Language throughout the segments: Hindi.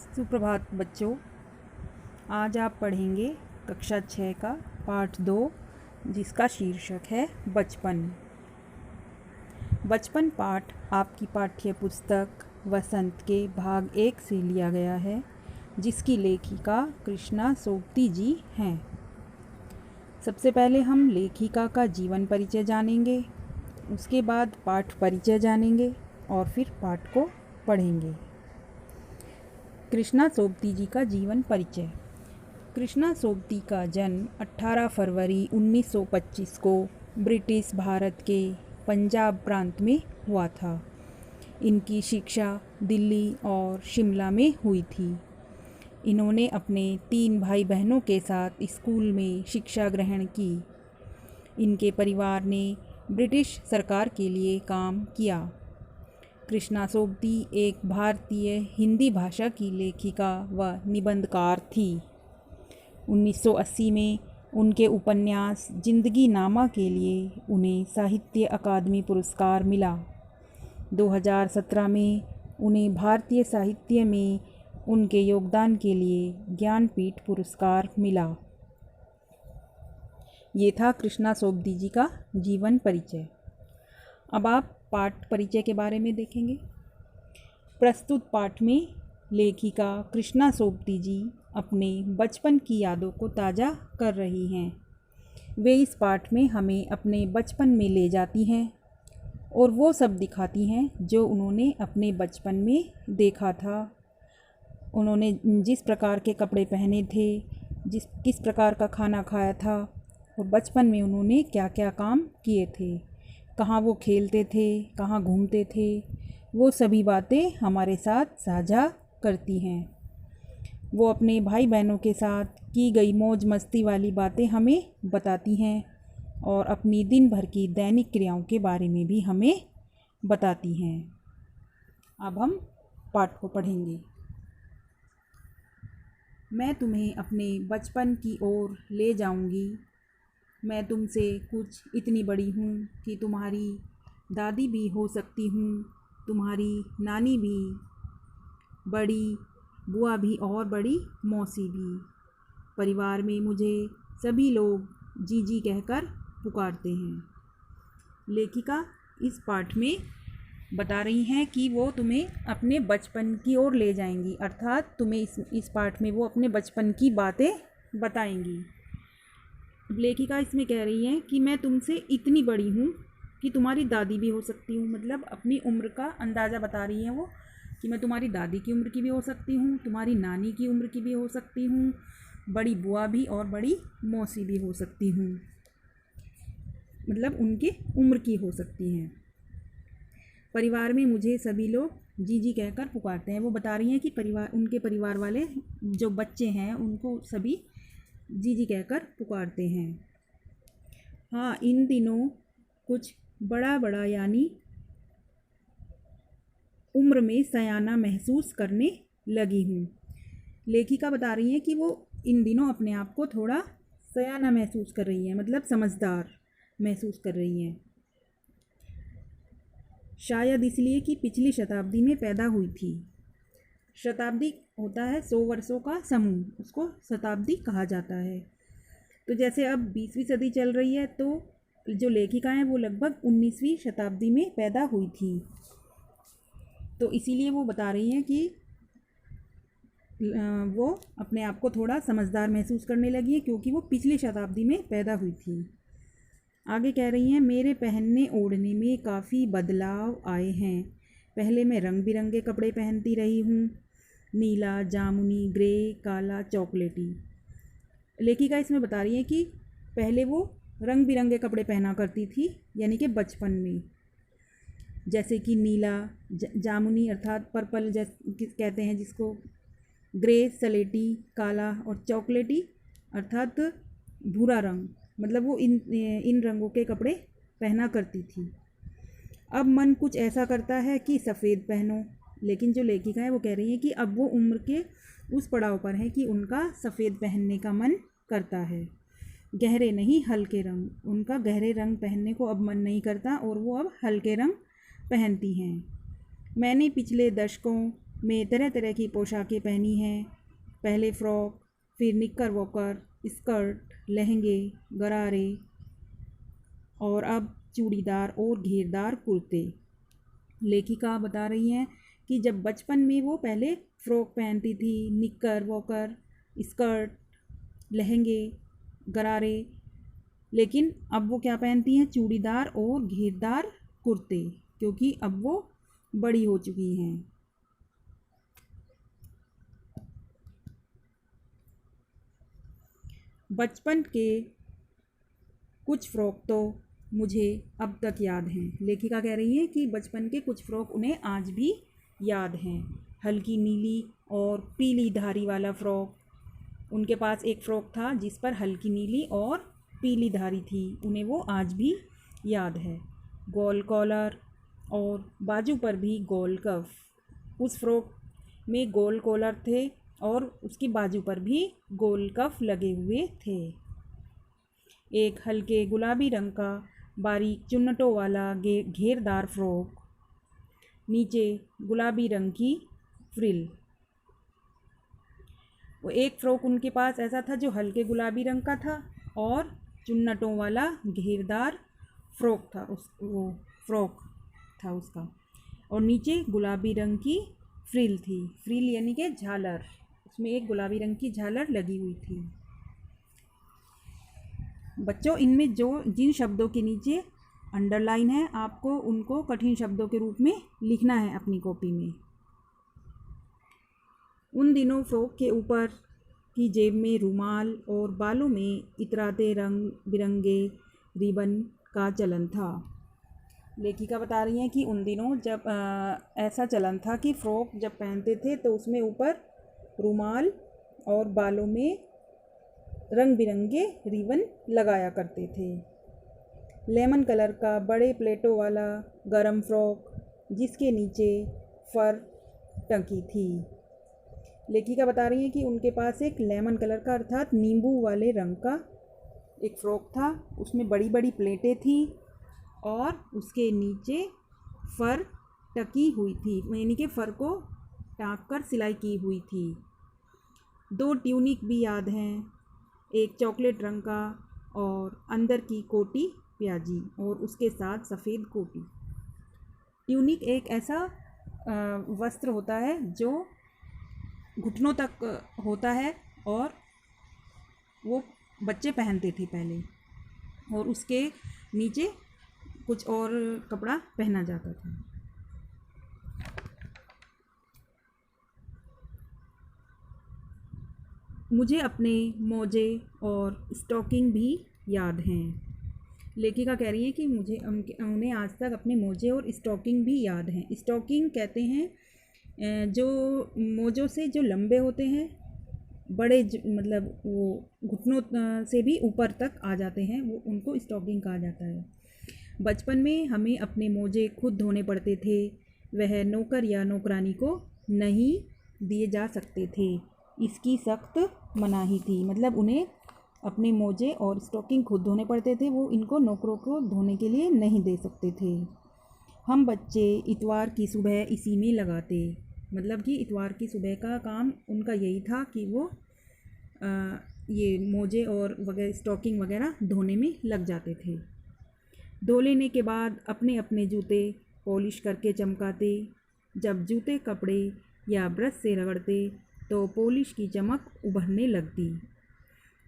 सुप्रभात बच्चों। आज आप पढ़ेंगे कक्षा 6 का पाठ 2 जिसका शीर्षक है बचपन। बचपन पाठ आपकी पाठ्य पुस्तक वसंत के भाग 1 से लिया गया है, जिसकी लेखिका कृष्णा सोबती जी हैं। सबसे पहले हम लेखिका का जीवन परिचय जानेंगे, उसके बाद पाठ परिचय जानेंगे और फिर पाठ को पढ़ेंगे। कृष्णा सोबती जी का जीवन परिचय। कृष्णा सोबती का जन्म 18 फरवरी 1925 को ब्रिटिश भारत के पंजाब प्रांत में हुआ था। इनकी शिक्षा दिल्ली और शिमला में हुई थी। इन्होंने अपने 3 भाई बहनों के साथ स्कूल में शिक्षा ग्रहण की। इनके परिवार ने ब्रिटिश सरकार के लिए काम किया। कृष्णा सोबती एक भारतीय हिंदी भाषा की लेखिका व निबंधकार थी। 1980 में उनके उपन्यास जिंदगी नामा के लिए उन्हें साहित्य अकादमी पुरस्कार मिला। 2017 में उन्हें भारतीय साहित्य में उनके योगदान के लिए ज्ञानपीठ पुरस्कार मिला। ये था कृष्णा सोबती जी का जीवन परिचय। अब आप पाठ परिचय के बारे में देखेंगे। प्रस्तुत पाठ में लेखिका कृष्णा सोबती जी अपने बचपन की यादों को ताज़ा कर रही हैं। वे इस पाठ में हमें अपने बचपन में ले जाती हैं और वो सब दिखाती हैं जो उन्होंने अपने बचपन में देखा था। उन्होंने जिस प्रकार के कपड़े पहने थे, किस प्रकार का खाना खाया था और बचपन में उन्होंने क्या क्या काम किए थे, कहाँ वो खेलते थे, कहाँ घूमते थे, वो सभी बातें हमारे साथ साझा करती हैं। वो अपने भाई बहनों के साथ की गई मौज मस्ती वाली बातें हमें बताती हैं और अपनी दिन भर की दैनिक क्रियाओं के बारे में भी हमें बताती हैं। अब हम पाठ को पढ़ेंगे। मैं तुम्हें अपने बचपन की ओर ले जाऊंगी। मैं तुमसे कुछ इतनी बड़ी हूँ कि तुम्हारी दादी भी हो सकती हूँ, तुम्हारी नानी भी, बड़ी बुआ भी और बड़ी मौसी भी। परिवार में मुझे सभी लोग जीजी कहकर पुकारते हैं। लेखिका इस पाठ में बता रही हैं कि वो तुम्हें अपने बचपन की ओर ले जाएंगी, अर्थात तुम्हें इस पाठ में वो अपने बचपन की बातें बताएंगी। लेखिका इसमें कह रही है कि मैं तुमसे इतनी बड़ी हूँ कि तुम्हारी दादी भी हो सकती हूँ, मतलब अपनी उम्र का अंदाज़ा बता रही है वो कि मैं तुम्हारी दादी की उम्र की भी हो सकती हूँ, तुम्हारी नानी की उम्र की भी हो सकती हूँ, बड़ी बुआ भी और बड़ी मौसी भी हो सकती हूँ, मतलब उनकी उम्र की हो सकती हैं। परिवार में मुझे सभी लोग जीजी कहकर पुकारते हैं। वो बता रही हैं कि उनके परिवार वाले जो बच्चे हैं उनको सभी जीजी कहकर पुकारते हैं। हाँ, इन दिनों कुछ बड़ा बड़ा यानी उम्र में सयाना महसूस करने लगी हूँ। लेखिका बता रही हैं कि वो इन दिनों अपने आप को थोड़ा सयाना महसूस कर रही हैं, मतलब समझदार महसूस कर रही हैं। शायद इसलिए कि पिछली शताब्दी में पैदा हुई थी। शताब्दी होता है 100 वर्षों का समूह, उसको शताब्दी कहा जाता है। तो जैसे अब 20वीं सदी चल रही है, तो जो लेखिका हैं वो लगभग 19वीं शताब्दी में पैदा हुई थी। तो इसीलिए वो बता रही हैं कि वो अपने आप को थोड़ा समझदार महसूस करने लगी है क्योंकि वो पिछली शताब्दी में पैदा हुई थी। आगे कह रही हैं, मेरे पहनने ओढ़ने में काफ़ी बदलाव आए हैं। पहले मैं रंग बिरंगे कपड़े पहनती रही हूँ, नीला, जामुनी, ग्रे, काला, चॉकलेटी। लेखिका इसमें बता रही है कि पहले वो रंग बिरंगे कपड़े पहना करती थी, यानी कि बचपन में, जैसे कि नीला, जामुनी अर्थात पर्पल जैसे कहते हैं जिसको, ग्रे सलेटी, काला, और चॉकलेटी अर्थात भूरा रंग, मतलब वो इन रंगों के कपड़े पहना करती थी। अब मन कुछ ऐसा करता है कि सफ़ेद पहनो। लेकिन जो लेखिका है वो कह रही है कि अब वो उम्र के उस पड़ाव पर है कि उनका सफ़ेद पहनने का मन करता है, गहरे नहीं हल्के रंग। उनका गहरे रंग पहनने को अब मन नहीं करता और वो अब हल्के रंग पहनती हैं। मैंने पिछले दशकों में तरह तरह की पोशाकें पहनी हैं। पहले फ़्रॉक, फिर निक्कर वॉकर, स्कर्ट, लहंगे, गरारे और अब चूड़ीदार और घेरदार कुर्ते। लेखिका बता रही हैं कि जब बचपन में वो पहले फ़्रॉक पहनती थी, निक्कर वॉकर, स्कर्ट, लहंगे, गरारे, लेकिन अब वो क्या पहनती हैं? चूड़ीदार और घेरदार कुर्ते, क्योंकि अब वो बड़ी हो चुकी हैं। बचपन के कुछ फ़्रॉक तो मुझे अब तक याद हैं। लेखिका कह रही है कि बचपन के कुछ फ़्रॉक उन्हें आज भी याद हैं। हल्की नीली और पीली धारी वाला फ़्रॉक। उनके पास एक फ़्रॉक था जिस पर हल्की नीली और पीली धारी थी, उन्हें वो आज भी याद है। गोल कॉलर और बाजू पर भी गोल कफ। उस फ़्रॉक में गोल कॉलर थे और उसकी बाजू पर भी गोल कफ लगे हुए थे। एक हल्के गुलाबी रंग का बारीक चुन्नटों वाला घेरदार फ़्रॉक, नीचे गुलाबी रंग की फ्रिल। वो एक फ़्रॉक उनके पास ऐसा था जो हल्के गुलाबी रंग का था और चुन्नटों वाला घेरदार फ़्रॉक था, वो फ़्रॉक था उसका, और नीचे गुलाबी रंग की फ्रिल थी। फ्रिल यानी कि झालर, उसमें एक गुलाबी रंग की झालर लगी हुई थी। बच्चों, इनमें जिन शब्दों के नीचे अंडरलाइन है, आपको उनको कठिन शब्दों के रूप में लिखना है अपनी कॉपी में। उन दिनों फ़्रॉक के ऊपर की जेब में रुमाल और बालों में इतराते रंग बिरंगे रिबन का चलन था। लेखिका बता रही हैं कि उन दिनों जब ऐसा चलन था कि फ़्रॉक जब पहनते थे तो उसमें ऊपर रुमाल और बालों में रंग बिरंगे रिबन लगाया करते थे। लेमन कलर का बड़े प्लेटों वाला गरम फ़्रॉक जिसके नीचे फर टंकी थी। लेखिका बता रही हैं कि उनके पास एक लेमन कलर का अर्थात नींबू वाले रंग का एक फ़्रॉक था, उसमें बड़ी बड़ी प्लेटें थी और उसके नीचे फर टकी हुई थी, यानी कि फ़र को टाँक कर सिलाई की हुई थी। 2 ट्यूनिक भी याद हैं, एक चॉकलेट रंग का और अंदर की कोटी प्याजी और उसके साथ सफ़ेद कोटी। ट्यूनिक एक ऐसा वस्त्र होता है जो घुटनों तक होता है और वो बच्चे पहनते थे पहले, और उसके नीचे कुछ और कपड़ा पहना जाता था। मुझे अपने मोजे और स्टॉकिंग भी याद हैं। लेखिका कह रही है कि मुझे उन्हें आज तक अपने मोजे और स्टॉकिंग भी याद हैं। स्टॉकिंग कहते हैं जो मोजों से जो लंबे होते हैं, बड़े मतलब वो घुटनों से भी ऊपर तक आ जाते हैं, वो उनको स्टॉकिंग कहा जाता है। बचपन में हमें अपने मोजे खुद धोने पड़ते थे, वह नौकर या नौकरानी को नहीं दिए जा सकते थे, इसकी सख्त मनाही थी। मतलब उन्हें अपने मोजे और स्टॉकिंग खुद धोने पड़ते थे, वो इनको नौकरों को धोने के लिए नहीं दे सकते थे। हम बच्चे इतवार की सुबह इसी में लगाते, मतलब कि इतवार की सुबह का काम उनका यही था कि वो ये मोजे और वगैरह स्टॉकिंग वगैरह धोने में लग जाते थे। धो लेने के बाद अपने अपने जूते पॉलिश करके चमकाते। जब जूते कपड़े या ब्रश से रगड़ते तो पॉलिश की चमक उभरने लगती,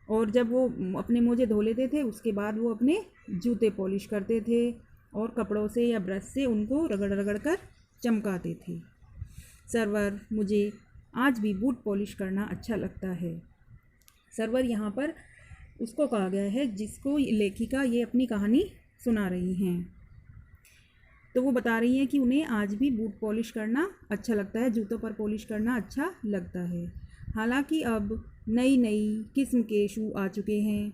और जब वो अपने मोजे धो लेते थे उसके बाद वो अपने जूते पॉलिश करते थे और कपड़ों से या ब्रश से उनको रगड़ रगड़ कर चमकाते थे। सरवर, मुझे आज भी बूट पॉलिश करना अच्छा लगता है। सरवर यहाँ पर उसको कहा गया है जिसको लेखिका ये अपनी कहानी सुना रही हैं। तो वो बता रही हैं कि उन्हें आज भी बूट पॉलिश करना अच्छा लगता है, जूतों पर पॉलिश करना अच्छा लगता है। हालांकि अब नई नई किस्म के शू आ चुके हैं।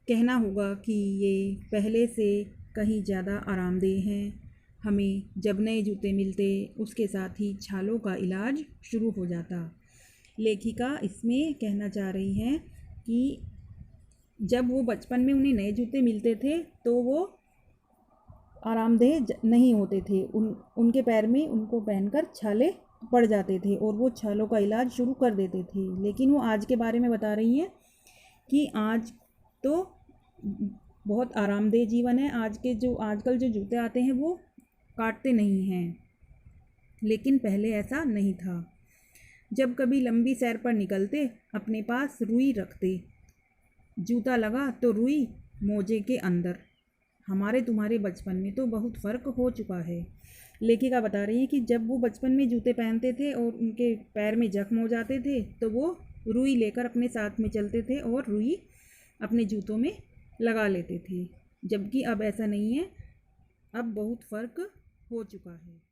कहना होगा कि ये पहले से कहीं ज़्यादा आरामदेह हैं। हमें जब नए जूते मिलते उसके साथ ही छालों का इलाज शुरू हो जाता। लेखिका इसमें कहना चाह रही हैं कि जब वो बचपन में उन्हें नए जूते मिलते थे तो वो आरामदेह नहीं होते थे, उनके पैर में उनको पहनकर छाले पड़ जाते थे और वो छालों का इलाज शुरू कर देते थे। लेकिन वो आज के बारे में बता रही हैं कि आज तो बहुत आरामदेह जीवन है। आजकल जो जूते आते हैं वो काटते नहीं हैं, लेकिन पहले ऐसा नहीं था। जब कभी लंबी सैर पर निकलते अपने पास रुई रखते, जूता लगा तो रुई मोजे के अंदर। हमारे तुम्हारे बचपन में तो बहुत फ़र्क हो चुका है। लेखिका बता रही है कि जब वो बचपन में जूते पहनते थे और उनके पैर में जख्म हो जाते थे तो वो रुई लेकर अपने साथ में चलते थे और रुई अपने जूतों में लगा लेते थे, जबकि अब ऐसा नहीं है। अब बहुत फ़र्क हो चुका है।